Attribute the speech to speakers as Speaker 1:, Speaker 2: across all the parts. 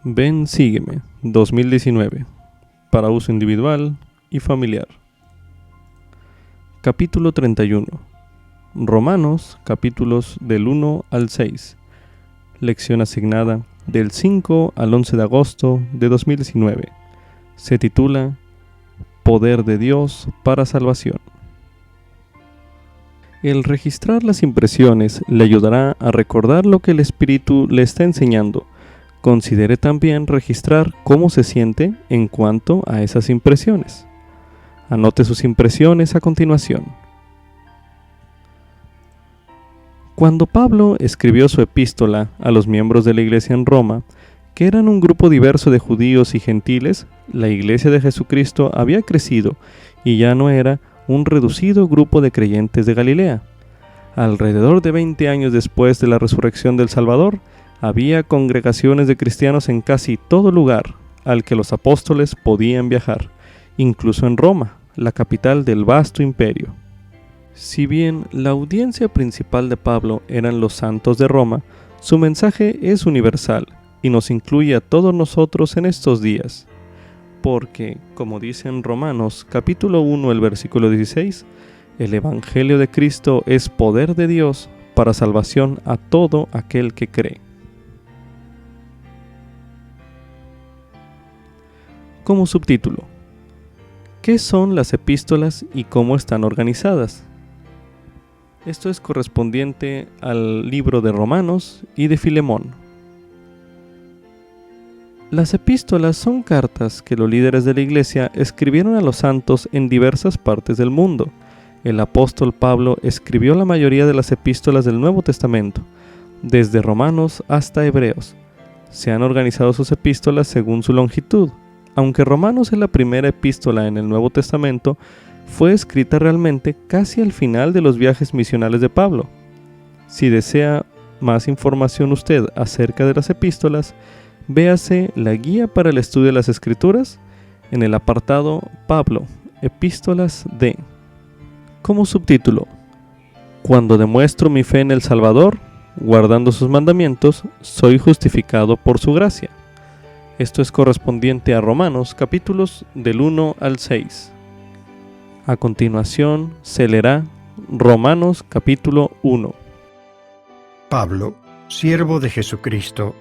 Speaker 1: Ven, sígueme, 2019, para uso individual y familiar. Capítulo 31. Romanos, capítulos del 1 al 6. Lección asignada del 5 al 11 de agosto de 2019. Se titula Poder de Dios para salvación. El registrar las impresiones le ayudará a recordar lo que el Espíritu le está enseñando. Considere también registrar cómo se siente en cuanto a esas impresiones. Anote sus impresiones a continuación. Cuando Pablo escribió su epístola a los miembros de la iglesia en Roma, que eran un grupo diverso de judíos y gentiles, la iglesia de Jesucristo había crecido y ya no era un reducido grupo de creyentes de Galilea. Alrededor de 20 años después de la resurrección del Salvador, había congregaciones de cristianos en casi todo lugar al que los apóstoles podían viajar, incluso en Roma, la capital del vasto imperio. Si bien la audiencia principal de Pablo eran los santos de Roma, su mensaje es universal y nos incluye a todos nosotros en estos días. Porque, como dice en Romanos capítulo 1, el versículo 16, el Evangelio de Cristo es poder de Dios para salvación a todo aquel que cree. Como subtítulo, ¿qué son las epístolas y cómo están organizadas? Esto es correspondiente al libro de Romanos y de Filemón. Las epístolas son cartas que los líderes de la iglesia escribieron a los santos en diversas partes del mundo. El apóstol Pablo escribió la mayoría de las epístolas del Nuevo Testamento, desde Romanos hasta Hebreos. Se han organizado sus epístolas según su longitud. Aunque Romanos es la primera epístola en el Nuevo Testamento, fue escrita realmente casi al final de los viajes misionales de Pablo. Si desea más información usted acerca de las epístolas, véase la guía para el estudio de las Escrituras en el apartado Pablo, Epístolas de. Como subtítulo, Cuando demuestro mi fe en el Salvador, guardando sus mandamientos, soy justificado por su gracia. Esto es correspondiente a Romanos capítulos del 1 al 6. A continuación se leerá Romanos capítulo 1.
Speaker 2: Pablo, siervo de Jesucristo,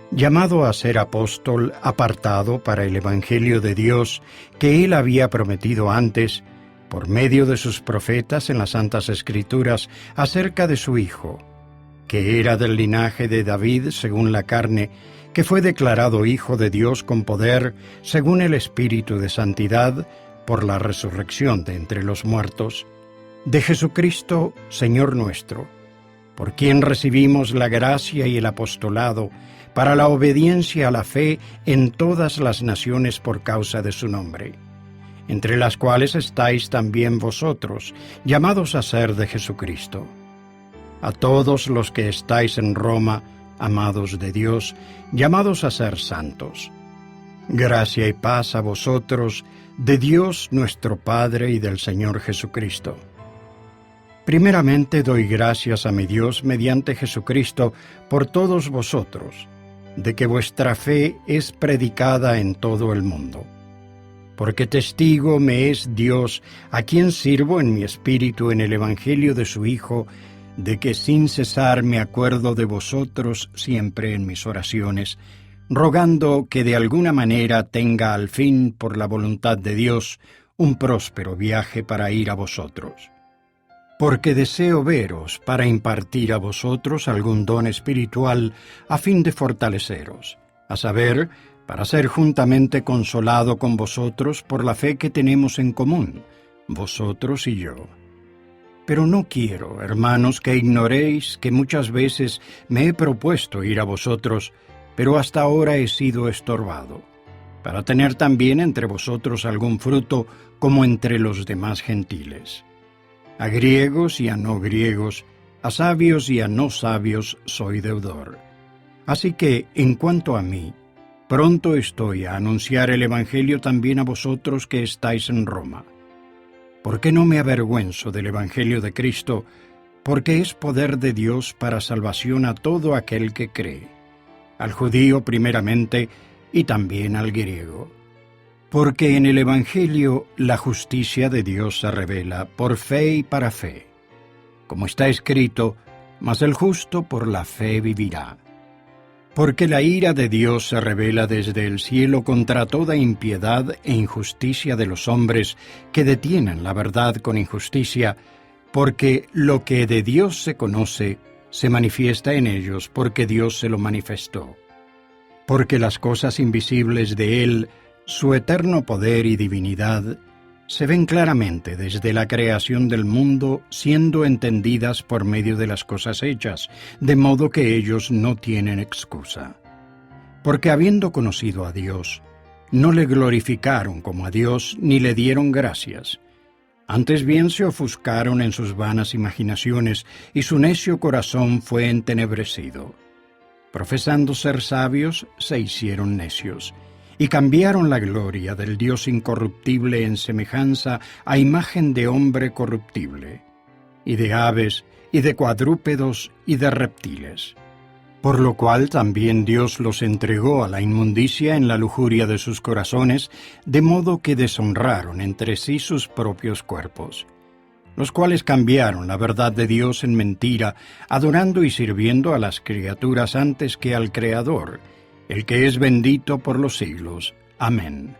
Speaker 2: llamado a ser apóstol, apartado para el Evangelio de Dios que él había prometido antes, por medio de sus profetas en las Santas Escrituras, acerca de su Hijo, que era del linaje de David según la carne, que fue declarado Hijo de Dios con poder, según el Espíritu de Santidad, por la resurrección de entre los muertos, de Jesucristo, Señor nuestro, por quien recibimos la gracia y el apostolado para la obediencia a la fe en todas las naciones por causa de su nombre, entre las cuales estáis también vosotros, llamados a ser de Jesucristo. A todos los que estáis en Roma, amados de Dios, llamados a ser santos. Gracia y paz a vosotros, de Dios nuestro Padre y del Señor Jesucristo. Primeramente doy gracias a mi Dios mediante Jesucristo por todos vosotros, de que vuestra fe es predicada en todo el mundo. Porque testigo me es Dios, a quien sirvo en mi espíritu en el Evangelio de su Hijo, de que sin cesar me acuerdo de vosotros siempre en mis oraciones, rogando que de alguna manera tenga al fin, por la voluntad de Dios, un próspero viaje para ir a vosotros. Porque deseo veros para impartir a vosotros algún don espiritual a fin de fortaleceros, a saber, para ser juntamente consolado con vosotros por la fe que tenemos en común, vosotros y yo. Pero no quiero, hermanos, que ignoréis que muchas veces me he propuesto ir a vosotros, pero hasta ahora he sido estorbado, para tener también entre vosotros algún fruto como entre los demás gentiles. A griegos y a no griegos, a sabios y a no sabios soy deudor. Así que, en cuanto a mí, pronto estoy a anunciar el Evangelio también a vosotros que estáis en Roma. Porque no me avergüenzo del Evangelio de Cristo, porque es poder de Dios para salvación a todo aquel que cree, al judío primeramente, y también al griego. Porque en el Evangelio la justicia de Dios se revela por fe y para fe. Como está escrito, mas el justo por la fe vivirá. Porque la ira de Dios se revela desde el cielo contra toda impiedad e injusticia de los hombres que detienen la verdad con injusticia, porque lo que de Dios se conoce se manifiesta en ellos porque Dios se lo manifestó. Porque las cosas invisibles de Él, su eterno poder y divinidad, se ven claramente desde la creación del mundo, siendo entendidas por medio de las cosas hechas, de modo que ellos no tienen excusa. Porque habiendo conocido a Dios, no le glorificaron como a Dios ni le dieron gracias. Antes bien se ofuscaron en sus vanas imaginaciones, y su necio corazón fue entenebrecido. Profesando ser sabios, se hicieron necios, y cambiaron la gloria del Dios incorruptible en semejanza a imagen de hombre corruptible, y de aves, y de cuadrúpedos, y de reptiles. Por lo cual también Dios los entregó a la inmundicia en la lujuria de sus corazones, de modo que deshonraron entre sí sus propios cuerpos, los cuales cambiaron la verdad de Dios en mentira, adorando y sirviendo a las criaturas antes que al Creador, el que es bendito por los siglos. Amén.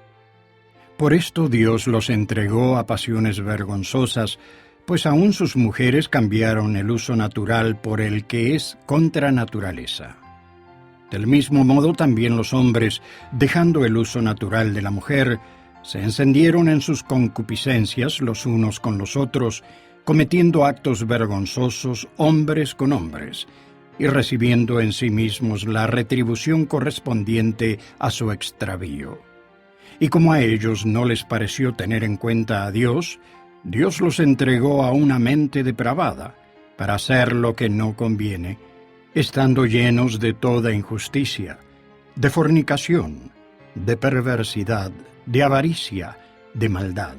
Speaker 2: Por esto Dios los entregó a pasiones vergonzosas, pues aún sus mujeres cambiaron el uso natural por el que es contra naturaleza. Del mismo modo también los hombres, dejando el uso natural de la mujer, se encendieron en sus concupiscencias los unos con los otros, cometiendo actos vergonzosos hombres con hombres, y recibiendo en sí mismos la retribución correspondiente a su extravío. Y como a ellos no les pareció tener en cuenta a Dios, Dios los entregó a una mente depravada, para hacer lo que no conviene, estando llenos de toda injusticia, de fornicación, de perversidad, de avaricia, de maldad,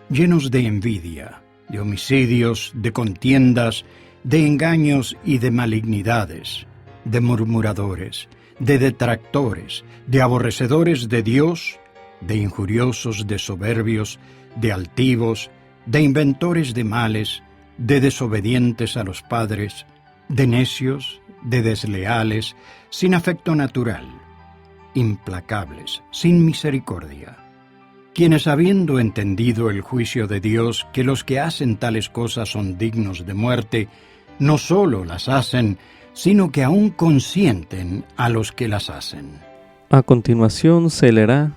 Speaker 2: llenos de envidia, de homicidios, de contiendas, de engaños y de malignidades, de murmuradores, de detractores, de aborrecedores de Dios, de injuriosos, de soberbios, de altivos, de inventores de males, de desobedientes a los padres, de necios, de desleales, sin afecto natural, implacables, sin misericordia, quienes habiendo entendido el juicio de Dios, que los que hacen tales cosas son dignos de muerte, no solo las hacen, sino que aún consienten a los que las hacen.
Speaker 1: A continuación se leerá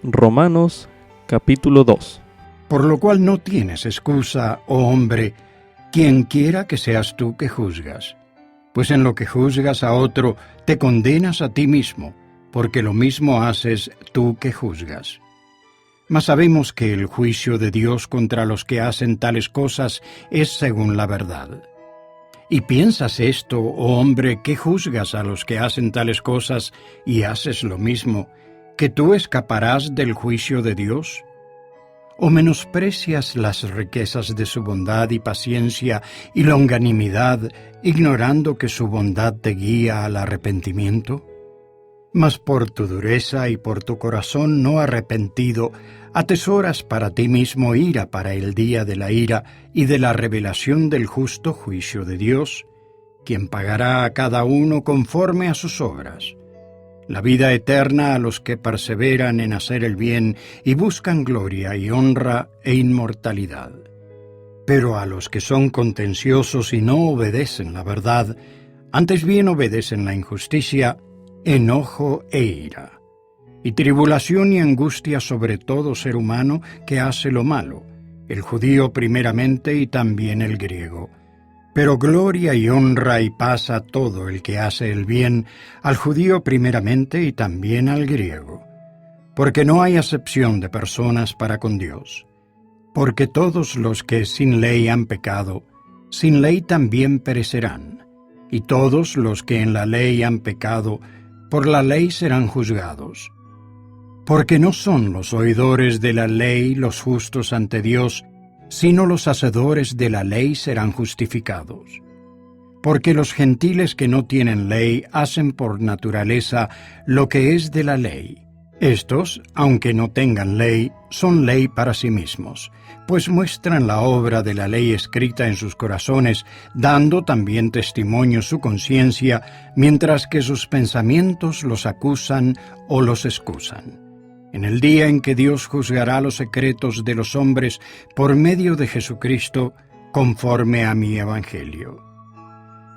Speaker 1: Romanos capítulo 2.
Speaker 2: Por lo cual no tienes excusa, oh hombre, quien quiera que seas tú que juzgas. Pues en lo que juzgas a otro, te condenas a ti mismo, porque lo mismo haces tú que juzgas. Mas sabemos que el juicio de Dios contra los que hacen tales cosas es según la verdad. ¿Y piensas esto, oh hombre, que juzgas a los que hacen tales cosas y haces lo mismo, que tú escaparás del juicio de Dios? ¿O menosprecias las riquezas de su bondad y paciencia y longanimidad, ignorando que su bondad te guía al arrepentimiento? Mas por tu dureza y por tu corazón no arrepentido, atesoras para ti mismo ira para el día de la ira y de la revelación del justo juicio de Dios, quien pagará a cada uno conforme a sus obras. La vida eterna a los que perseveran en hacer el bien y buscan gloria y honra e inmortalidad. Pero a los que son contenciosos y no obedecen la verdad, antes bien obedecen la injusticia, enojo e ira, y tribulación y angustia sobre todo ser humano que hace lo malo, el judío primeramente y también el griego. Pero gloria y honra y paz a todo el que hace el bien, al judío primeramente y también al griego. Porque no hay acepción de personas para con Dios. Porque todos los que sin ley han pecado, sin ley también perecerán, y todos los que en la ley han pecado, por la ley serán juzgados. Porque no son los oidores de la ley los justos ante Dios, sino los hacedores de la ley serán justificados. Porque los gentiles que no tienen ley hacen por naturaleza lo que es de la ley. Estos, aunque no tengan ley, son ley para sí mismos, pues muestran la obra de la ley escrita en sus corazones, dando también testimonio su conciencia, mientras que sus pensamientos los acusan o los excusan. En el día en que Dios juzgará los secretos de los hombres por medio de Jesucristo, conforme a mi evangelio.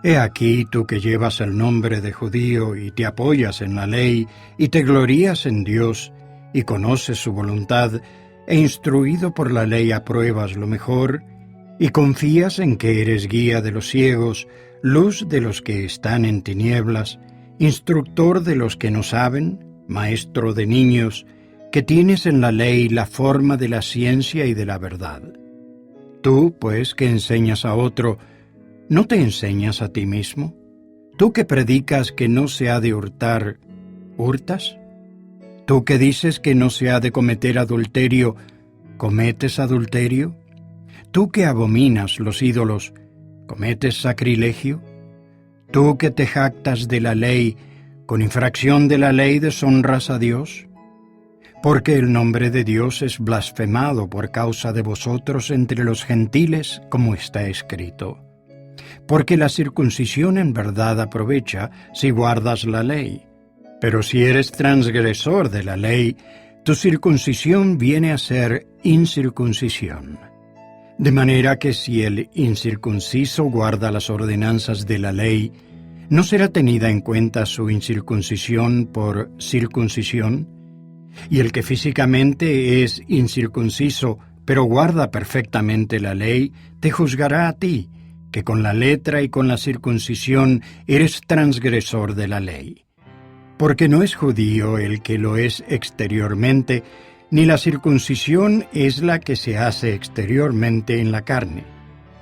Speaker 2: He aquí tú que llevas el nombre de judío y te apoyas en la ley y te glorías en Dios y conoces su voluntad e instruido por la ley apruebas lo mejor y confías en que eres guía de los ciegos, luz de los que están en tinieblas, instructor de los que no saben, maestro de niños, que tienes en la ley la forma de la ciencia y de la verdad. Tú, pues, que enseñas a otro, ¿no te enseñas a ti mismo? ¿Tú que predicas que no se ha de hurtar, hurtas? ¿Tú que dices que no se ha de cometer adulterio, cometes adulterio? ¿Tú que abominas los ídolos, cometes sacrilegio? ¿Tú que te jactas de la ley, con infracción de la ley deshonras a Dios? Porque el nombre de Dios es blasfemado por causa de vosotros entre los gentiles, como está escrito. Porque la circuncisión en verdad aprovecha si guardas la ley. Pero si eres transgresor de la ley, tu circuncisión viene a ser incircuncisión. De manera que si el incircunciso guarda las ordenanzas de la ley, ¿no será tenida en cuenta su incircuncisión por circuncisión? Y el que físicamente es incircunciso, pero guarda perfectamente la ley, te juzgará a ti, que con la letra y con la circuncisión eres transgresor de la ley. Porque no es judío el que lo es exteriormente, ni la circuncisión es la que se hace exteriormente en la carne,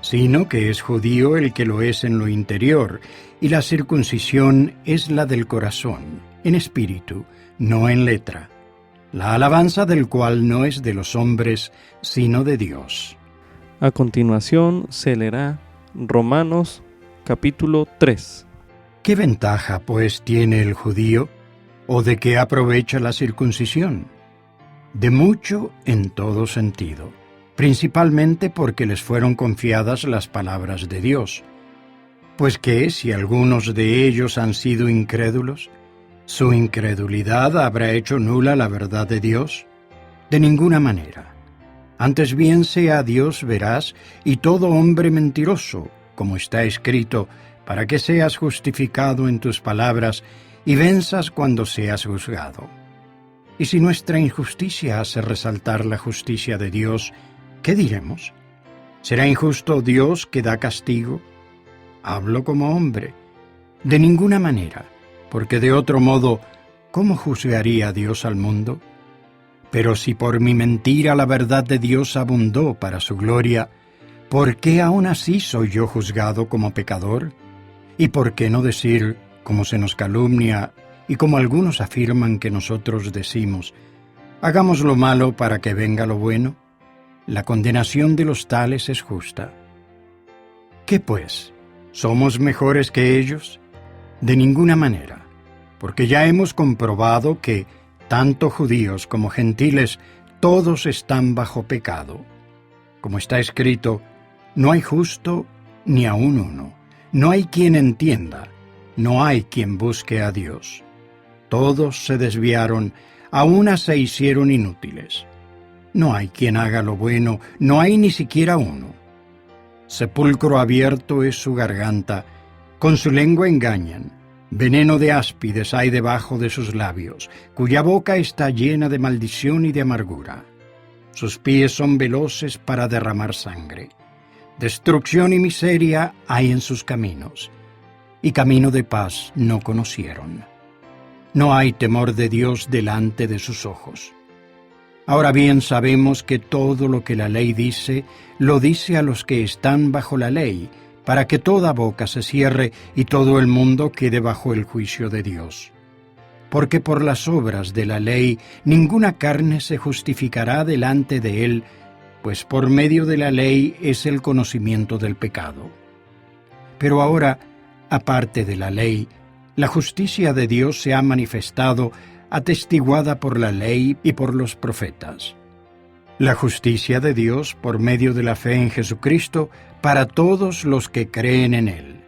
Speaker 2: sino que es judío el que lo es en lo interior, y la circuncisión es la del corazón, en espíritu, no en letra, la alabanza del cual no es de los hombres, sino de Dios.
Speaker 1: A continuación se leerá Romanos capítulo 3.
Speaker 2: ¿Qué ventaja, pues, tiene el judío, o de qué aprovecha la circuncisión? De mucho en todo sentido, principalmente porque les fueron confiadas las palabras de Dios. Pues que, si algunos de ellos han sido incrédulos, ¿su incredulidad habrá hecho nula la verdad de Dios? De ninguna manera. Antes bien sea Dios veraz y todo hombre mentiroso, como está escrito, para que seas justificado en tus palabras y venzas cuando seas juzgado. Y si nuestra injusticia hace resaltar la justicia de Dios, ¿qué diremos? ¿Será injusto Dios que da castigo? Hablo como hombre. De ninguna manera, porque de otro modo, ¿cómo juzgaría Dios al mundo? Pero si por mi mentira la verdad de Dios abundó para su gloria, ¿por qué aún así soy yo juzgado como pecador? ¿Y por qué no decir, como se nos calumnia y como algunos afirman que nosotros decimos, hagamos lo malo para que venga lo bueno? La condenación de los tales es justa. ¿Qué pues? ¿Somos mejores que ellos? De ninguna manera, porque ya hemos comprobado que tanto judíos como gentiles, todos están bajo pecado. Como está escrito, no hay justo ni aun uno, no hay quien entienda, no hay quien busque a Dios. Todos se desviaron, a una se hicieron inútiles. No hay quien haga lo bueno, no hay ni siquiera uno. Sepulcro abierto es su garganta, con su lengua engañan. Veneno de áspides hay debajo de sus labios, cuya boca está llena de maldición y de amargura. Sus pies son veloces para derramar sangre. Destrucción y miseria hay en sus caminos, y camino de paz no conocieron. No hay temor de Dios delante de sus ojos. Ahora bien sabemos que todo lo que la ley dice, lo dice a los que están bajo la ley, para que toda boca se cierre y todo el mundo quede bajo el juicio de Dios. Porque por las obras de la ley ninguna carne se justificará delante de él, pues por medio de la ley es el conocimiento del pecado. Pero ahora, aparte de la ley, la justicia de Dios se ha manifestado, atestiguada por la ley y por los profetas. La justicia de Dios por medio de la fe en Jesucristo para todos los que creen en Él.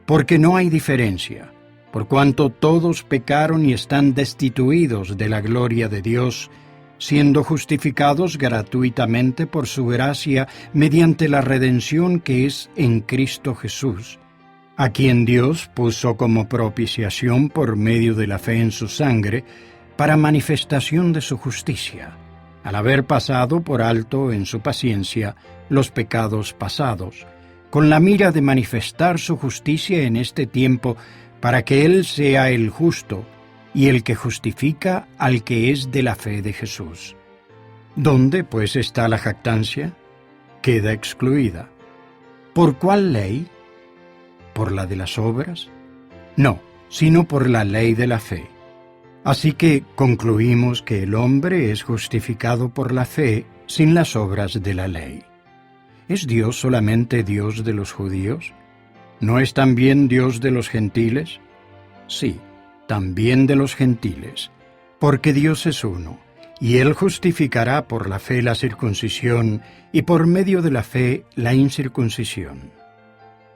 Speaker 2: Porque no hay diferencia, por cuanto todos pecaron y están destituidos de la gloria de Dios, siendo justificados gratuitamente por su gracia mediante la redención que es en Cristo Jesús, a quien Dios puso como propiciación por medio de la fe en su sangre, para manifestación de su justicia, al haber pasado por alto en su paciencia los pecados pasados, con la mira de manifestar su justicia en este tiempo, para que Él sea el justo y el que justifica al que es de la fe de Jesús. ¿Dónde, pues, está la jactancia? Queda excluida. ¿Por cuál ley? ¿Por la de las obras? No, sino por la ley de la fe. Así que concluimos que el hombre es justificado por la fe sin las obras de la ley. ¿Es Dios solamente Dios de los judíos? ¿No es también Dios de los gentiles? Sí, también de los gentiles, porque Dios es uno, y Él justificará por la fe la circuncisión y por medio de la fe la incircuncisión.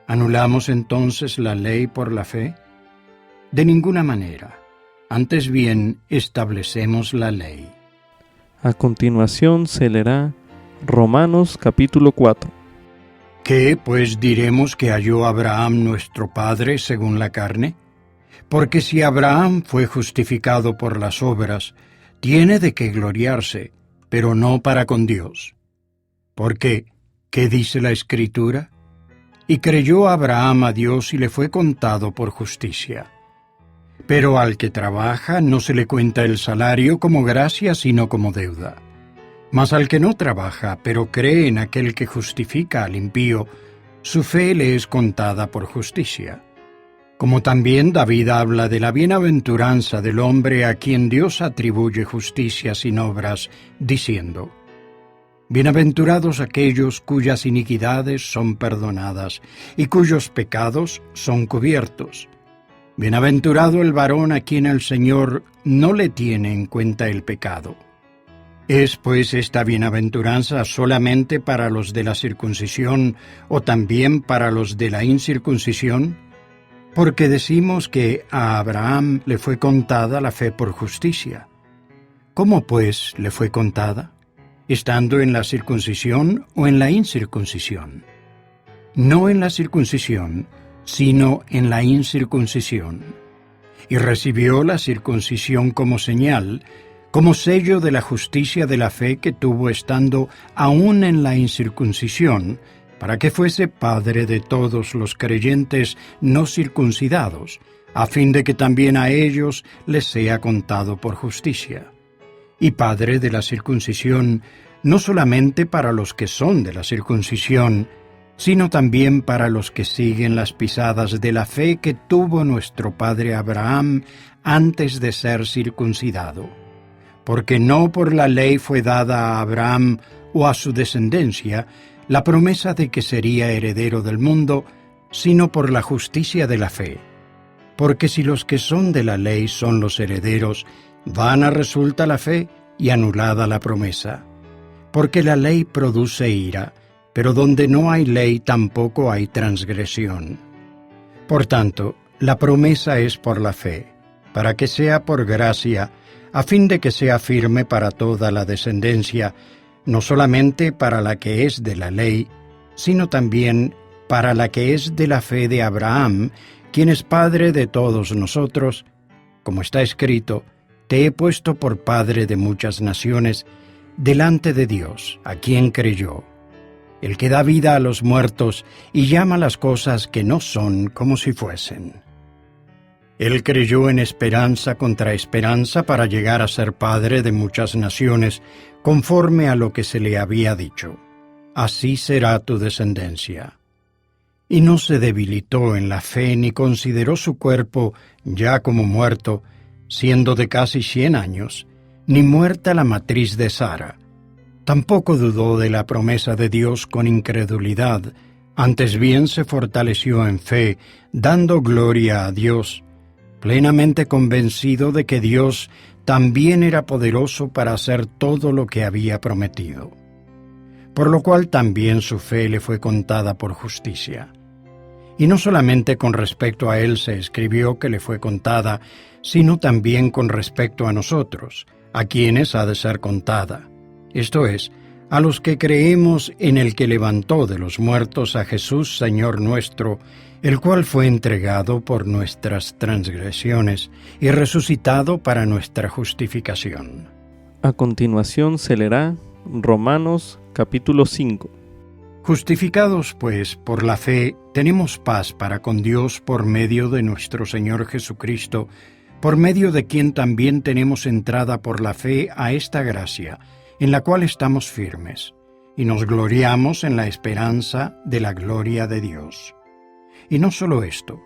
Speaker 2: ¿Anulamos entonces la ley por la fe? De ninguna manera. Antes bien, establecemos la ley.
Speaker 1: A continuación se leerá Romanos capítulo 4.
Speaker 2: ¿Qué, pues, diremos que halló Abraham nuestro padre según la carne? Porque si Abraham fue justificado por las obras, tiene de qué gloriarse, pero no para con Dios. Porque, ¿qué dice la Escritura? Y creyó Abraham a Dios y le fue contado por justicia. Pero al que trabaja no se le cuenta el salario como gracia, sino como deuda. Mas al que no trabaja, pero cree en aquel que justifica al impío, su fe le es contada por justicia. Como también David habla de la bienaventuranza del hombre a quien Dios atribuye justicia sin obras, diciendo: Bienaventurados aquellos cuyas iniquidades son perdonadas y cuyos pecados son cubiertos. Bienaventurado el varón a quien el Señor no le tiene en cuenta el pecado. ¿Es pues esta bienaventuranza solamente para los de la circuncisión o también para los de la incircuncisión? Porque decimos que a Abraham le fue contada la fe por justicia. ¿Cómo pues le fue contada? ¿Estando en la circuncisión o en la incircuncisión? No en la circuncisión, sino en la incircuncisión. Y recibió la circuncisión como señal, como sello de la justicia de la fe que tuvo estando aún en la incircuncisión, para que fuese padre de todos los creyentes no circuncidados, a fin de que también a ellos les sea contado por justicia. Y padre de la circuncisión, no solamente para los que son de la circuncisión, sino también para los que siguen las pisadas de la fe que tuvo nuestro padre Abraham antes de ser circuncidado. Porque no por la ley fue dada a Abraham o a su descendencia la promesa de que sería heredero del mundo, sino por la justicia de la fe. Porque si los que son de la ley son los herederos, vana resulta la fe y anulada la promesa. Porque la ley produce ira, pero donde no hay ley tampoco hay transgresión. Por tanto, la promesa es por la fe, para que sea por gracia, a fin de que sea firme para toda la descendencia, no solamente para la que es de la ley, sino también para la que es de la fe de Abraham, quien es padre de todos nosotros, como está escrito: Te he puesto por padre de muchas naciones, delante de Dios, a quien creyó, el que da vida a los muertos y llama las cosas que no son como si fuesen. Él creyó en esperanza contra esperanza para llegar a ser padre de muchas naciones, conforme a lo que se le había dicho: Así será tu descendencia. Y no se debilitó en la fe ni consideró su cuerpo ya como muerto, siendo de casi 100 años, ni muerta la matriz de Sara. Tampoco dudó de la promesa de Dios con incredulidad, Antes bien se fortaleció en fe, dando gloria a Dios, plenamente convencido de que Dios también era poderoso para hacer todo lo que había prometido. Por lo cual también su fe le fue contada por justicia. Y no solamente con respecto a él se escribió que le fue contada, sino también con respecto a nosotros, a quienes ha de ser contada. Esto es, a los que creemos en el que levantó de los muertos a Jesús, Señor nuestro, el cual fue entregado por nuestras transgresiones y resucitado para nuestra justificación.
Speaker 1: A continuación se leerá Romanos capítulo 5.
Speaker 2: Justificados, pues, por la fe, tenemos paz para con Dios por medio de nuestro Señor Jesucristo, por medio de quien también tenemos entrada por la fe a esta gracia, en la cual estamos firmes, y nos gloriamos en la esperanza de la gloria de Dios. Y no solo esto,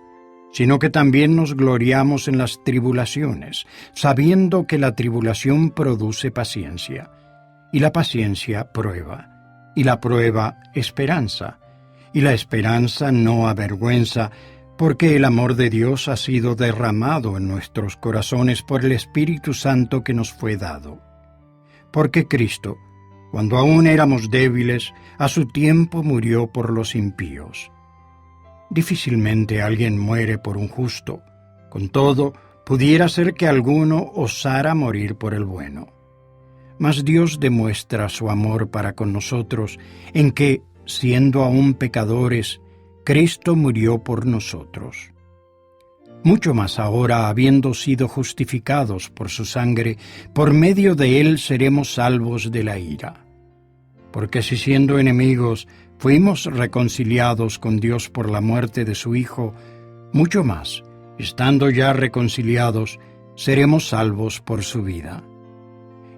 Speaker 2: sino que también nos gloriamos en las tribulaciones, sabiendo que la tribulación produce paciencia, y la paciencia prueba, y la prueba esperanza, y la esperanza no avergüenza, porque el amor de Dios ha sido derramado en nuestros corazones por el Espíritu Santo que nos fue dado. Porque Cristo, cuando aún éramos débiles, a su tiempo murió por los impíos. Difícilmente alguien muere por un justo, con todo, pudiera ser que alguno osara morir por el bueno. Mas Dios demuestra su amor para con nosotros, en que, siendo aún pecadores, Cristo murió por nosotros. Mucho más ahora, habiendo sido justificados por su sangre, por medio de él seremos salvos de la ira. Porque si siendo enemigos fuimos reconciliados con Dios por la muerte de su Hijo, mucho más, estando ya reconciliados, seremos salvos por su vida.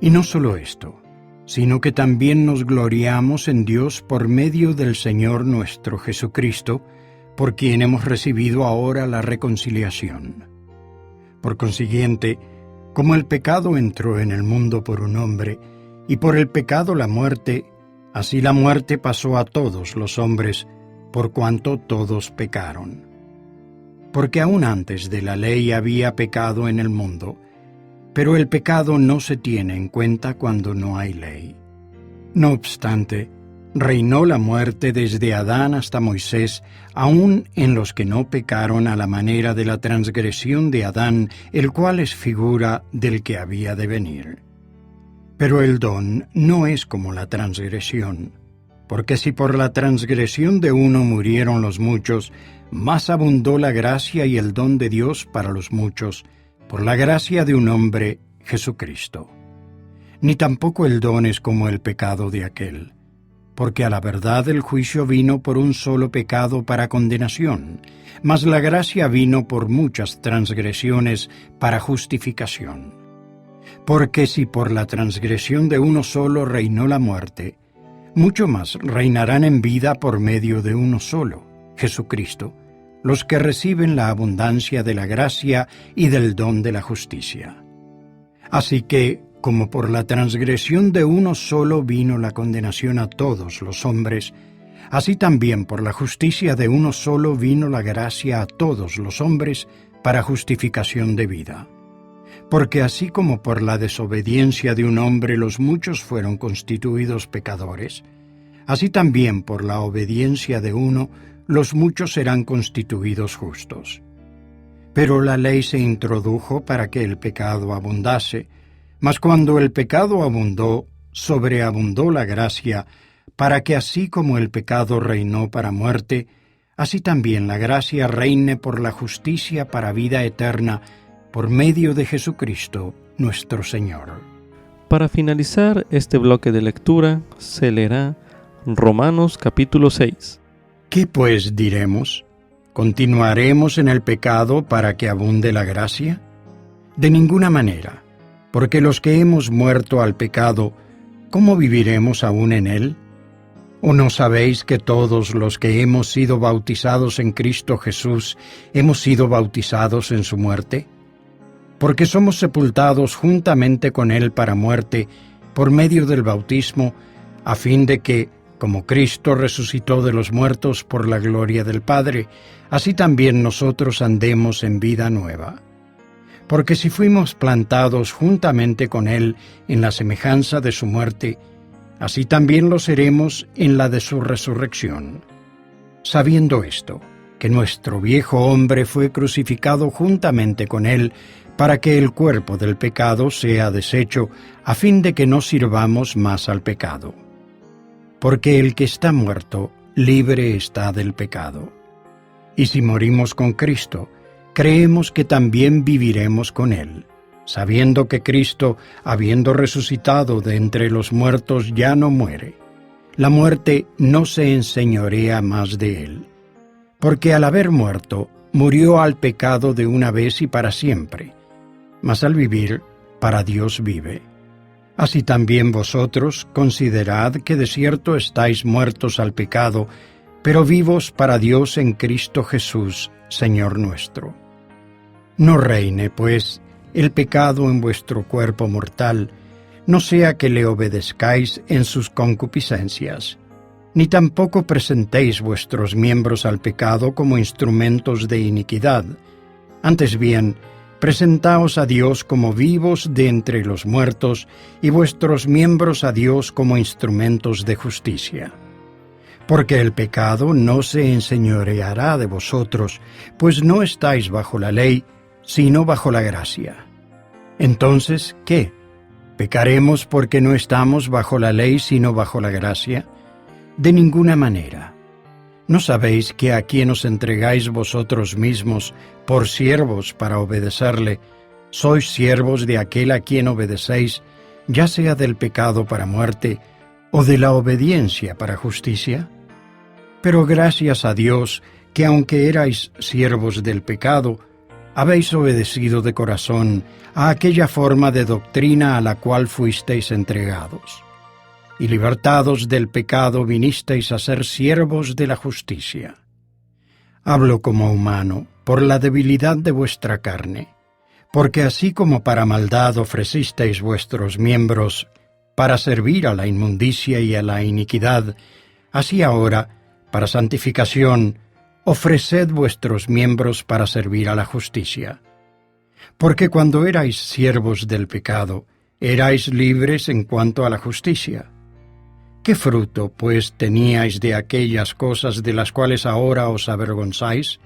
Speaker 2: Y no solo esto, sino que también nos gloriamos en Dios por medio del Señor nuestro Jesucristo, por quien hemos recibido ahora la reconciliación. Por consiguiente, como el pecado entró en el mundo por un hombre, y por el pecado la muerte, así la muerte pasó a todos los hombres, por cuanto todos pecaron. Porque aún antes de la ley había pecado en el mundo, pero el pecado no se tiene en cuenta cuando no hay ley. No obstante, reinó la muerte desde Adán hasta Moisés, aun en los que no pecaron a la manera de la transgresión de Adán, el cual es figura del que había de venir. Pero el don no es como la transgresión, porque si por la transgresión de uno murieron los muchos, más abundó la gracia y el don de Dios para los muchos, por la gracia de un hombre, Jesucristo. Ni tampoco el don es como el pecado de aquel, porque a la verdad el juicio vino por un solo pecado para condenación, mas la gracia vino por muchas transgresiones para justificación. Porque si por la transgresión de uno solo reinó la muerte, mucho más reinarán en vida por medio de uno solo, Jesucristo, los que reciben la abundancia de la gracia y del don de la justicia. Así que, como por la transgresión de uno solo vino la condenación a todos los hombres, así también por la justicia de uno solo vino la gracia a todos los hombres para justificación de vida. Porque así como por la desobediencia de un hombre los muchos fueron constituidos pecadores, así también por la obediencia de uno los muchos serán constituidos justos. Pero la ley se introdujo para que el pecado abundase, mas cuando el pecado abundó, sobreabundó la gracia, para que así como el pecado reinó para muerte, así también la gracia reine por la justicia para vida eterna, por medio de Jesucristo nuestro Señor.
Speaker 1: Para finalizar este bloque de lectura, se leerá Romanos capítulo 6.
Speaker 2: ¿Qué pues diremos? ¿Continuaremos en el pecado para que abunde la gracia? De ninguna manera, porque los que hemos muerto al pecado, ¿cómo viviremos aún en él? ¿O no sabéis que todos los que hemos sido bautizados en Cristo Jesús hemos sido bautizados en su muerte? Porque somos sepultados juntamente con él para muerte, por medio del bautismo, a fin de que, Como Cristo resucitó de los muertos por la gloria del Padre, así también nosotros andemos en vida nueva. Porque si fuimos plantados juntamente con Él en la semejanza de su muerte, así también lo seremos en la de su resurrección. Sabiendo esto, que nuestro viejo hombre fue crucificado juntamente con Él, para que el cuerpo del pecado sea deshecho, a fin de que no sirvamos más al pecado. Porque el que está muerto, libre está del pecado. Y si morimos con Cristo, creemos que también viviremos con Él, sabiendo que Cristo, habiendo resucitado de entre los muertos, ya no muere. La muerte no se enseñorea más de Él. Porque al haber muerto, murió al pecado de una vez y para siempre, mas al vivir, para Dios vive. Así también vosotros considerad que de cierto estáis muertos al pecado, pero vivos para Dios en Cristo Jesús, Señor nuestro. No reine, pues, el pecado en vuestro cuerpo mortal, no sea que le obedezcáis en sus concupiscencias, ni tampoco presentéis vuestros miembros al pecado como instrumentos de iniquidad. Antes bien, presentaos a Dios como vivos de entre los muertos, y vuestros miembros a Dios como instrumentos de justicia. Porque el pecado no se enseñoreará de vosotros, pues no estáis bajo la ley, sino bajo la gracia. Entonces, ¿qué? ¿Pecaremos porque no estamos bajo la ley, sino bajo la gracia? De ninguna manera. ¿No sabéis que a quien os entregáis vosotros mismos por siervos para obedecerle, sois siervos de aquel a quien obedecéis, ya sea del pecado para muerte o de la obediencia para justicia? Pero gracias a Dios que aunque erais siervos del pecado, habéis obedecido de corazón a aquella forma de doctrina a la cual fuisteis entregados. Y libertados del pecado vinisteis a ser siervos de la justicia. Hablo como humano, por la debilidad de vuestra carne, porque así como para maldad ofrecisteis vuestros miembros para servir a la inmundicia y a la iniquidad, así ahora, para santificación, ofreced vuestros miembros para servir a la justicia. Porque cuando erais siervos del pecado, erais libres en cuanto a la justicia. ¿Qué fruto, pues, teníais de aquellas cosas de las cuales ahora os avergonzáis?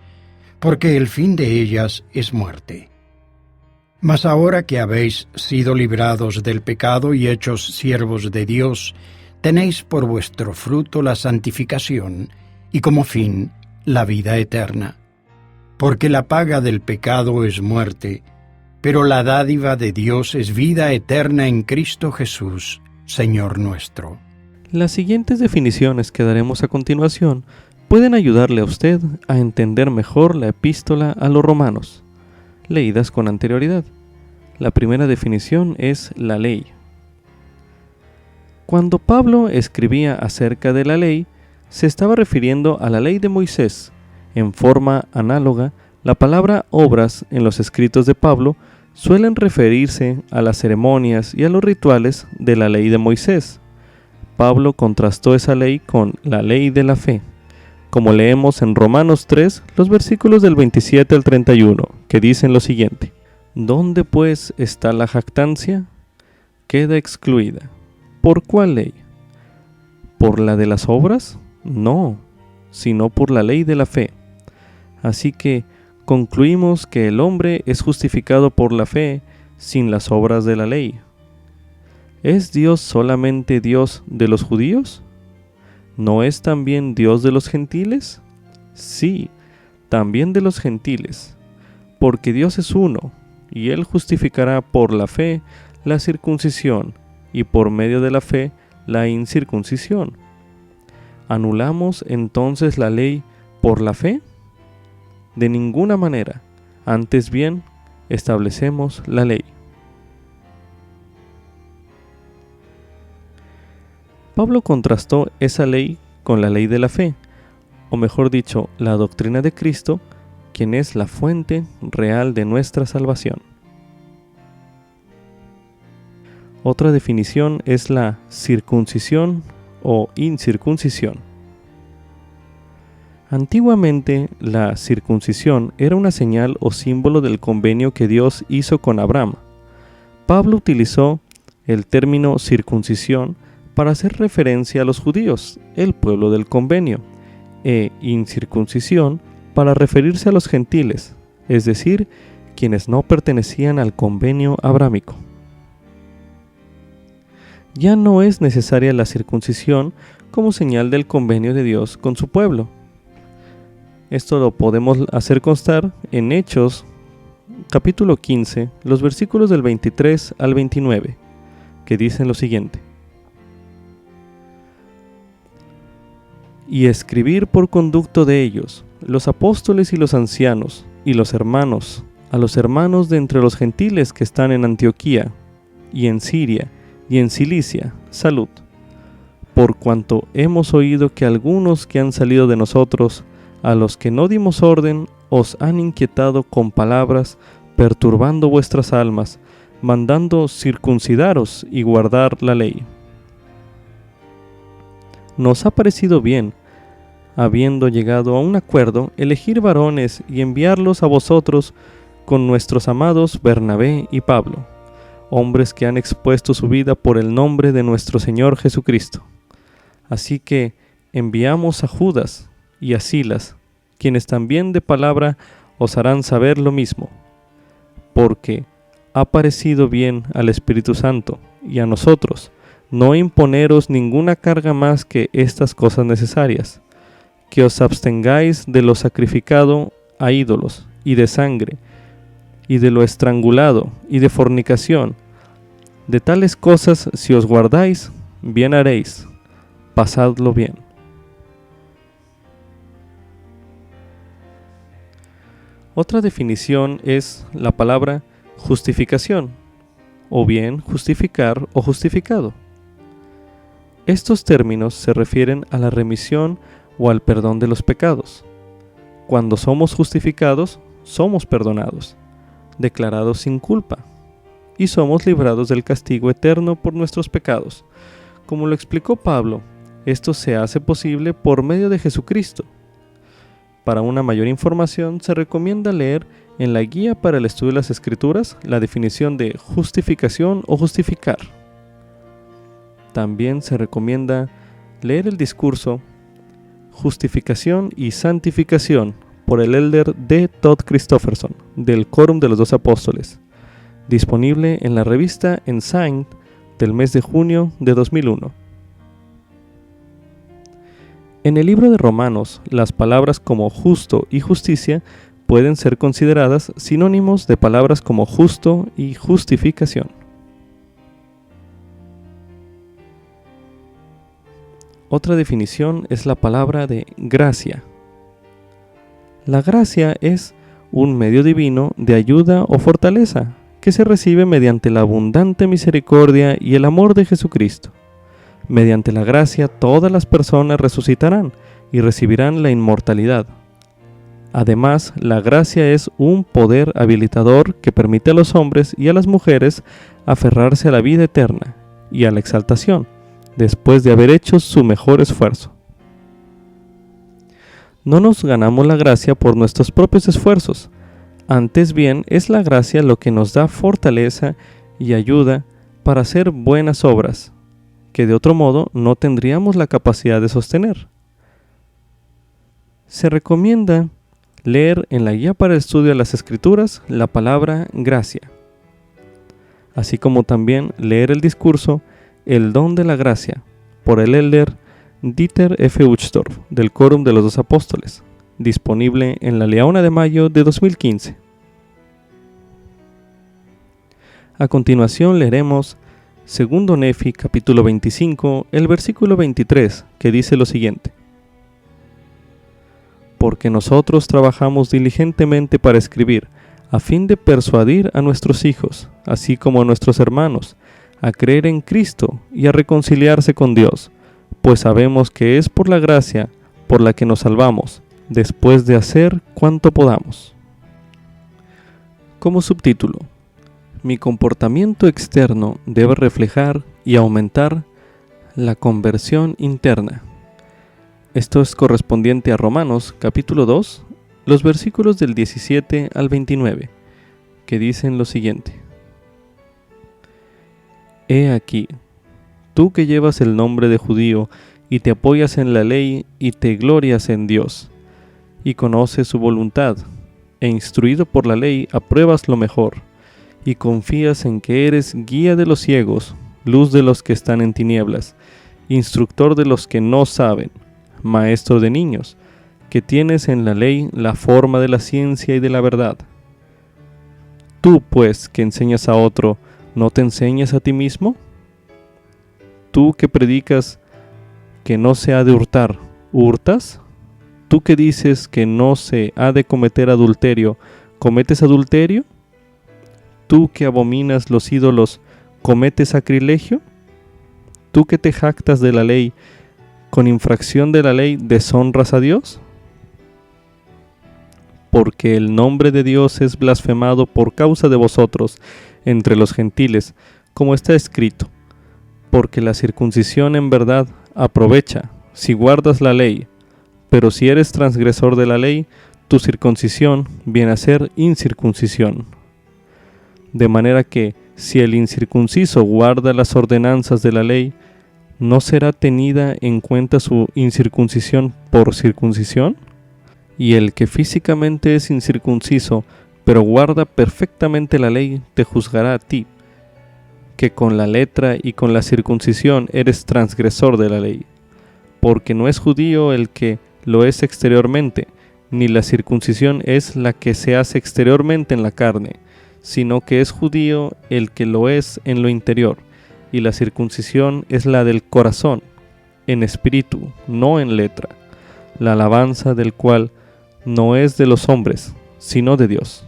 Speaker 2: Porque el fin de ellas es muerte. Mas ahora que habéis sido librados del pecado y hechos siervos de Dios, tenéis por vuestro fruto la santificación y como fin la vida eterna. Porque la paga del pecado es muerte, pero la dádiva de Dios es vida eterna en Cristo Jesús, Señor nuestro.
Speaker 1: Las siguientes definiciones que daremos a continuación pueden ayudarle a usted a entender mejor la epístola a los romanos, leídas con anterioridad. La primera definición es la ley. Cuando Pablo escribía acerca de la ley, se estaba refiriendo a la ley de Moisés. En forma análoga, la palabra obras en los escritos de Pablo suelen referirse a las ceremonias y a los rituales de la ley de Moisés. Pablo contrastó esa ley con la ley de la fe, como leemos en Romanos 3, los versículos del 27 al 31, que dicen lo siguiente: ¿Dónde pues está la jactancia? Queda excluida. ¿Por cuál ley? ¿Por la de las obras? No, sino por la ley de la fe. Así que concluimos que el hombre es justificado por la fe sin las obras de la ley. ¿Es Dios solamente Dios de los judíos? ¿No es también Dios de los gentiles? Sí, también de los gentiles, porque Dios es uno, y Él justificará por la fe la circuncisión, y por medio de la fe la incircuncisión. ¿Anulamos entonces la ley por la fe? De ninguna manera, antes bien, establecemos la ley. Pablo contrastó esa ley con la ley de la fe, o mejor dicho, la doctrina de Cristo, quien es la fuente real de nuestra salvación. Otra definición es la circuncisión o incircuncisión. Antiguamente, la circuncisión era una señal o símbolo del convenio que Dios hizo con Abraham. Pablo utilizó el término circuncisión para hacer referencia a los judíos, el pueblo del convenio, e incircuncisión para referirse a los gentiles, es decir, quienes no pertenecían al convenio abrámico. Ya no es necesaria la circuncisión como señal del convenio de Dios con su pueblo. Esto lo podemos hacer constar en Hechos, capítulo 15, los versículos del 23 al 29, que dicen lo siguiente: y escribir por conducto de ellos, los apóstoles y los ancianos, y los hermanos, a los hermanos de entre los gentiles que están en Antioquía, y en Siria, y en Cilicia, salud. Por cuanto hemos oído que algunos que han salido de nosotros, a los que no dimos orden, os han inquietado con palabras, perturbando vuestras almas, mandando circuncidaros y guardar la ley. Nos ha parecido bien, habiendo llegado a un acuerdo, elegir varones y enviarlos a vosotros con nuestros amados Bernabé y Pablo, hombres que han expuesto su vida por el nombre de nuestro Señor Jesucristo. Así que enviamos a Judas y a Silas, quienes también de palabra os harán saber lo mismo, porque ha parecido bien al Espíritu Santo y a nosotros no imponeros ninguna carga más que estas cosas necesarias, que os abstengáis de lo sacrificado a ídolos, y de sangre, y de lo estrangulado, y de fornicación. De tales cosas, si os guardáis, bien haréis, pasadlo bien. Otra definición es la palabra justificación, o bien justificar o justificado. Estos términos se refieren a la remisión o al perdón de los pecados. Cuando somos justificados, somos perdonados, declarados sin culpa, y somos librados del castigo eterno por nuestros pecados. Como lo explicó Pablo, esto se hace posible por medio de Jesucristo. Para una mayor información, se recomienda leer en la Guía para el Estudio de las Escrituras la definición de justificación o justificar. También se recomienda leer el discurso Justificación y Santificación por el elder D. Todd Christofferson del Quórum de los Dos Apóstoles, disponible en la revista Ensign del mes de junio de 2001. En el libro de Romanos, las palabras como justo y justicia pueden ser consideradas sinónimos de palabras como justo y justificación. Otra definición es la palabra de gracia. La gracia es un medio divino de ayuda o fortaleza que se recibe mediante la abundante misericordia y el amor de Jesucristo. Mediante la gracia todas las personas resucitarán y recibirán la inmortalidad. Además, la gracia es un poder habilitador que permite a los hombres y a las mujeres aferrarse a la vida eterna y a la exaltación, después de haber hecho su mejor esfuerzo. No nos ganamos la gracia por nuestros propios esfuerzos, antes bien es la gracia lo que nos da fortaleza y ayuda para hacer buenas obras, que de otro modo no tendríamos la capacidad de sostener. Se recomienda leer en la Guía para el Estudio de las Escrituras la palabra gracia, así como también leer el discurso El don de la gracia por el elder Dieter F. Uchtdorf del Quórum de los Dos Apóstoles, disponible en la Leona de Mayo de 2015. A continuación leeremos 2 Nefi capítulo 25, el versículo 23, que dice lo siguiente: porque nosotros trabajamos diligentemente para escribir, a fin de persuadir a nuestros hijos, así como a nuestros hermanos, a creer en Cristo y a reconciliarse con Dios, pues sabemos que es por la gracia por la que nos salvamos, después de hacer cuanto podamos. Como subtítulo: mi comportamiento externo debe reflejar y aumentar La conversión interna. Esto es correspondiente a Romanos capítulo 2, los versículos del 17 al 29, que dicen lo siguiente. He aquí, tú que llevas el nombre de judío y te apoyas en la ley y te glorias en Dios, y conoces su voluntad, e instruido por la ley apruebas lo mejor, y confías en que eres guía de los ciegos, luz de los que están en tinieblas, instructor de los que no saben, maestro de niños, que tienes en la ley la forma de la ciencia y de la verdad. Tú, pues, que enseñas a otro, ¿no te enseñas a ti mismo? Tú que predicas que no se ha de hurtar, ¿hurtas? Tú que dices que no se ha de cometer adulterio, ¿cometes adulterio? Tú que abominas los ídolos, ¿cometes sacrilegio? Tú que te jactas de la ley, ¿con infracción de la ley deshonras a Dios? Porque el nombre de Dios es blasfemado por causa de vosotros entre los gentiles, como está escrito, porque la circuncisión en verdad aprovecha, si guardas la ley, pero si eres transgresor de la ley, tu circuncisión viene a ser incircuncisión. De manera que, si el incircunciso guarda las ordenanzas de la ley, ¿no será tenida en cuenta su incircuncisión por circuncisión? Y el que físicamente es incircunciso, pero guarda perfectamente la ley, te juzgará a ti, que con la letra y con la circuncisión eres transgresor de la ley. Porque no es judío el que lo es exteriormente, ni la circuncisión es la que se hace exteriormente en la carne, sino que es judío el que lo es en lo interior, y la circuncisión es la del corazón, en espíritu, no en letra, la alabanza del cual no es de los hombres, sino de Dios.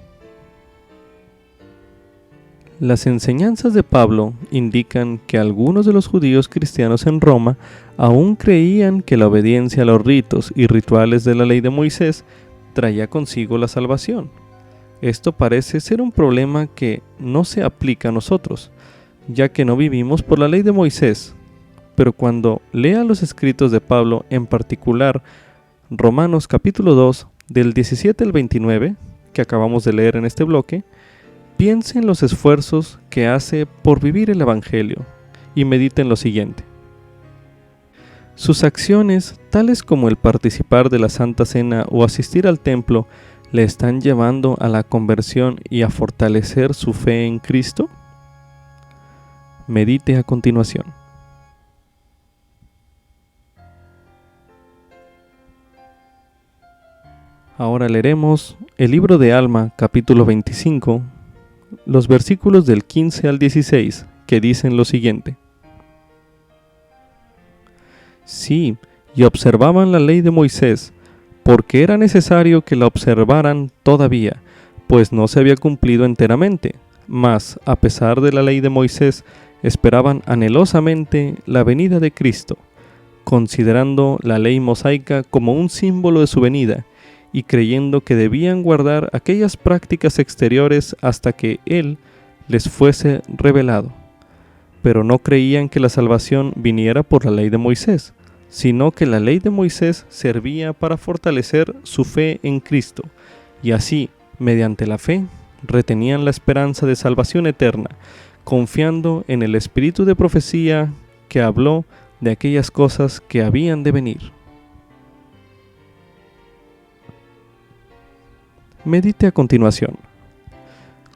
Speaker 1: Las enseñanzas de Pablo indican que algunos de los judíos cristianos en Roma aún creían que la obediencia a los ritos y rituales de la ley de Moisés traía consigo la salvación. Esto parece ser un problema que no se aplica a nosotros, ya que no vivimos por la ley de Moisés. Pero cuando lea los escritos de Pablo, en particular Romanos capítulo 2, del 17 al 29, que acabamos de leer en este bloque, piense en los esfuerzos que hace por vivir el Evangelio y medite en lo siguiente. Sus acciones, tales como el participar de la Santa Cena o asistir al templo, ¿le están llevando a la conversión y a fortalecer su fe en Cristo? Medite a continuación. Ahora leeremos el libro de Alma, capítulo 25, los versículos del 15 al 16, que dicen lo siguiente. Sí, y observaban la ley de Moisés, porque era necesario que la observaran todavía, pues no se había cumplido enteramente, mas, a pesar de la ley de Moisés, esperaban anhelosamente la venida de Cristo, considerando la ley mosaica como un símbolo de su venida, y creyendo que debían guardar aquellas prácticas exteriores hasta que Él les fuese revelado. Pero no creían que la salvación viniera por la ley de Moisés, sino que la ley de Moisés servía para fortalecer su fe en Cristo, y así, mediante la fe, retenían la esperanza de salvación eterna, confiando en el espíritu de profecía que habló de aquellas cosas que habían de venir. Medite a continuación.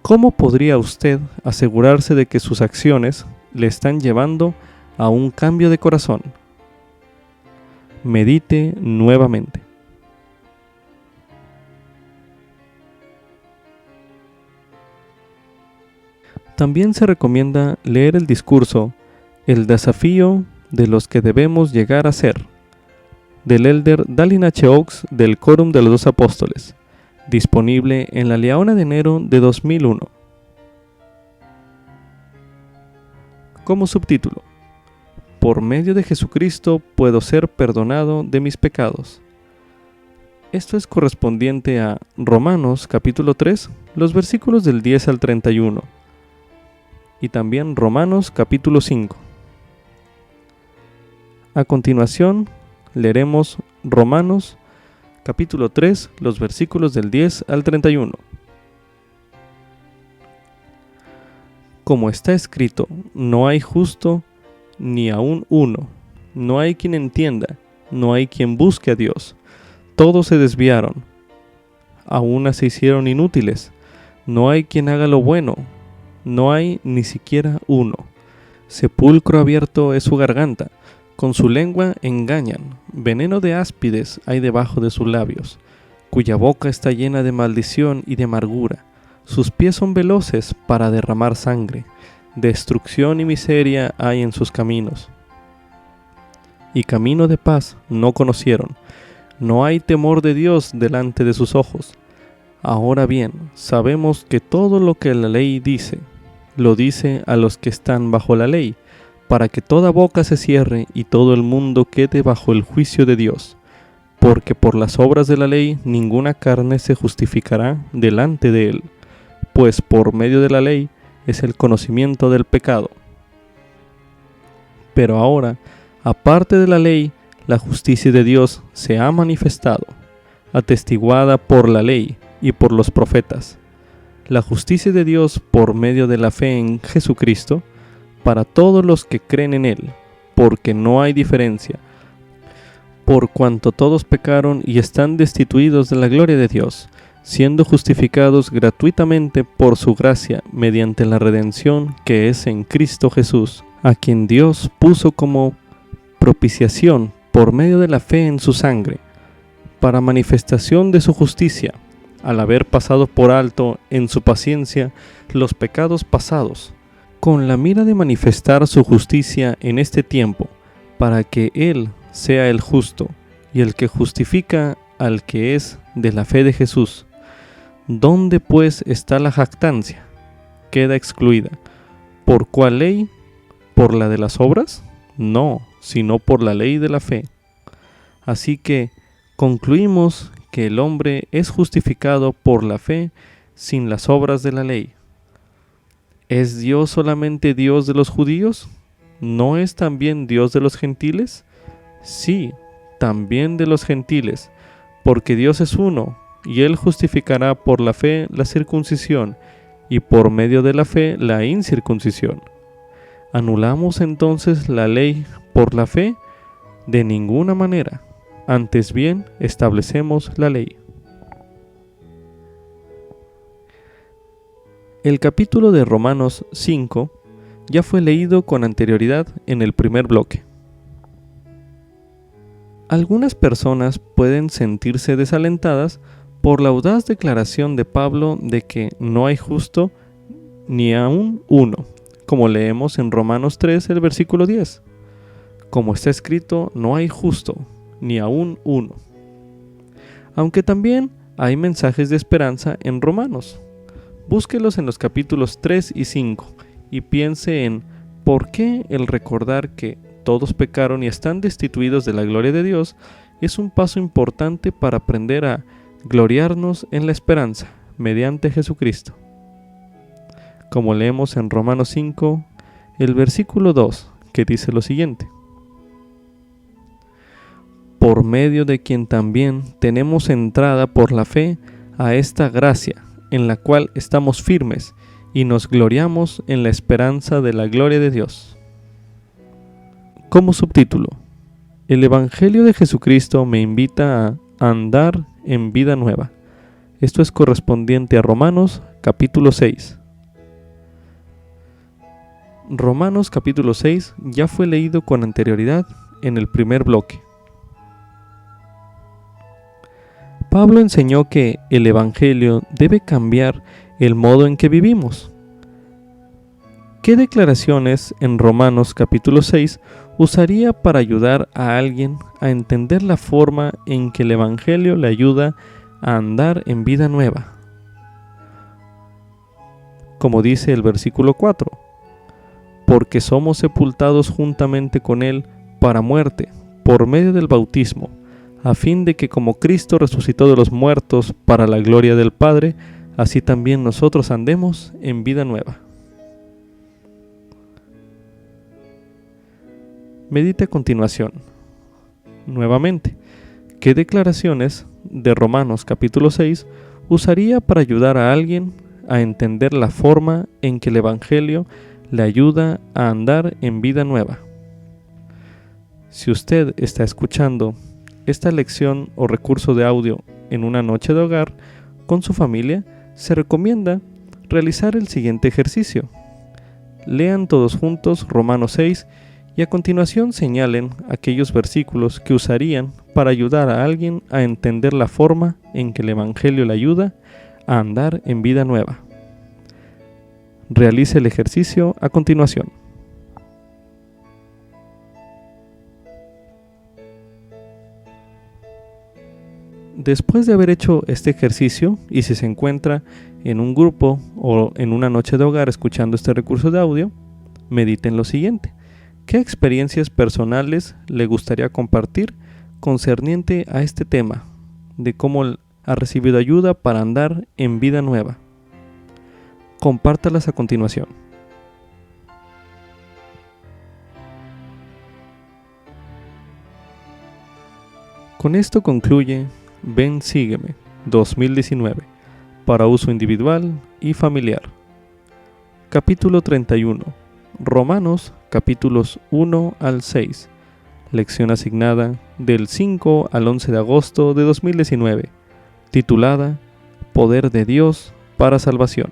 Speaker 1: ¿Cómo podría usted asegurarse de que sus acciones le están llevando a un cambio de corazón? Medite nuevamente. También se recomienda leer el discurso El desafío de los que debemos llegar a ser, del elder Dallin H. Oaks del Quórum de los Dos Apóstoles, disponible en la Liaona de enero de 2001. Como subtítulo: Por medio de Jesucristo puedo ser perdonado de mis pecados. Esto es correspondiente a Romanos capítulo 3, los versículos del 10 al 31, y también Romanos capítulo 5. A continuación, leeremos Romanos capítulo 3, los versículos del 10 al 31. Como está escrito, no hay justo ni aun uno, no hay quien entienda, no hay quien busque a Dios. Todos se desviaron, a una se hicieron inútiles, no hay quien haga lo bueno, no hay ni siquiera uno. Sepulcro abierto es su garganta, con su lengua engañan, veneno de áspides hay debajo de sus labios, cuya boca está llena de maldición y de amargura. Sus pies son veloces para derramar sangre, destrucción y miseria hay en sus caminos. Y camino de paz no conocieron, no hay temor de Dios delante de sus ojos. Ahora bien, sabemos que todo lo que la ley dice, lo dice a los que están bajo la ley, para que toda boca se cierre y todo el mundo quede bajo el juicio de Dios. Porque por las obras de la ley ninguna carne se justificará delante de él, pues por medio de la ley es el conocimiento del pecado. Pero ahora, aparte de la ley, la justicia de Dios se ha manifestado, atestiguada por la ley y por los profetas. La justicia de Dios por medio de la fe en Jesucristo, para todos los que creen en Él, porque no hay diferencia, por cuanto todos pecaron y están destituidos de la gloria de Dios, siendo justificados gratuitamente por su gracia mediante la redención que es en Cristo Jesús, a quien Dios puso como propiciación por medio de la fe en su sangre, para manifestación de su justicia, al haber pasado por alto en su paciencia los pecados pasados, con la mira de manifestar su justicia en este tiempo, para que Él sea el justo y el que justifica al que es de la fe de Jesús. ¿Dónde pues está la jactancia? Queda excluida. ¿Por cuál ley? ¿Por la de las obras? No, sino por la ley de la fe. Así que concluimos que el hombre es justificado por la fe sin las obras de la ley. ¿Es Dios solamente Dios de los judíos? ¿No es también Dios de los gentiles? Sí, también de los gentiles, porque Dios es uno, y Él justificará por la fe la circuncisión, y por medio de la fe la incircuncisión. ¿Anulamos entonces la ley por la fe? De ninguna manera. Antes bien, establecemos la ley. El capítulo de Romanos 5 ya fue leído con anterioridad en el primer bloque. Algunas personas pueden sentirse desalentadas por la audaz declaración de Pablo de que no hay justo ni aun uno, como leemos en Romanos 3, el versículo 10. Como está escrito, no hay justo ni aun uno. Aunque también hay mensajes de esperanza en Romanos. Búsquelos en los capítulos 3 y 5 y piense en por qué el recordar que todos pecaron y están destituidos de la gloria de Dios es un paso importante para aprender a gloriarnos en la esperanza mediante Jesucristo. Como leemos en Romanos 5, el versículo 2, que dice lo siguiente: por medio de quien también tenemos entrada por la fe a esta gracia, en la cual estamos firmes y nos gloriamos en la esperanza de la gloria de Dios. Como subtítulo, el Evangelio de Jesucristo me invita a andar en vida nueva. Esto es correspondiente a Romanos capítulo 6. Romanos capítulo 6 ya fue leído con anterioridad en el primer bloque. Pablo enseñó que el Evangelio debe cambiar el modo en que vivimos. ¿Qué declaraciones en Romanos capítulo 6 usaría para ayudar a alguien a entender la forma en que el Evangelio le ayuda a andar en vida nueva? Como dice el versículo 4, porque somos sepultados juntamente con Él para muerte, por medio del bautismo, a fin de que como Cristo resucitó de los muertos para la gloria del Padre, así también nosotros andemos en vida nueva. Medite a continuación. Nuevamente, ¿qué declaraciones de Romanos capítulo 6 usaría para ayudar a alguien a entender la forma en que el Evangelio le ayuda a andar en vida nueva? Si usted está escuchando esta lección o recurso de audio en una noche de hogar con su familia, se recomienda realizar el siguiente ejercicio. Lean todos juntos Romanos 6 y a continuación señalen aquellos versículos que usarían para ayudar a alguien a entender la forma en que el Evangelio le ayuda a andar en vida nueva. Realice el ejercicio a continuación. Después de haber hecho este ejercicio, y si se encuentra en un grupo o en una noche de hogar escuchando este recurso de audio, medite en lo siguiente. ¿Qué experiencias personales le gustaría compartir concerniente a este tema de cómo ha recibido ayuda para andar en vida nueva? Compártalas a continuación. Con esto concluye Ven Sígueme 2019 para uso individual y familiar. Capítulo 31. Romanos capítulos 1 al 6. Lección asignada del 5 al 11 de agosto de 2019, titulada Poder de Dios para Salvación.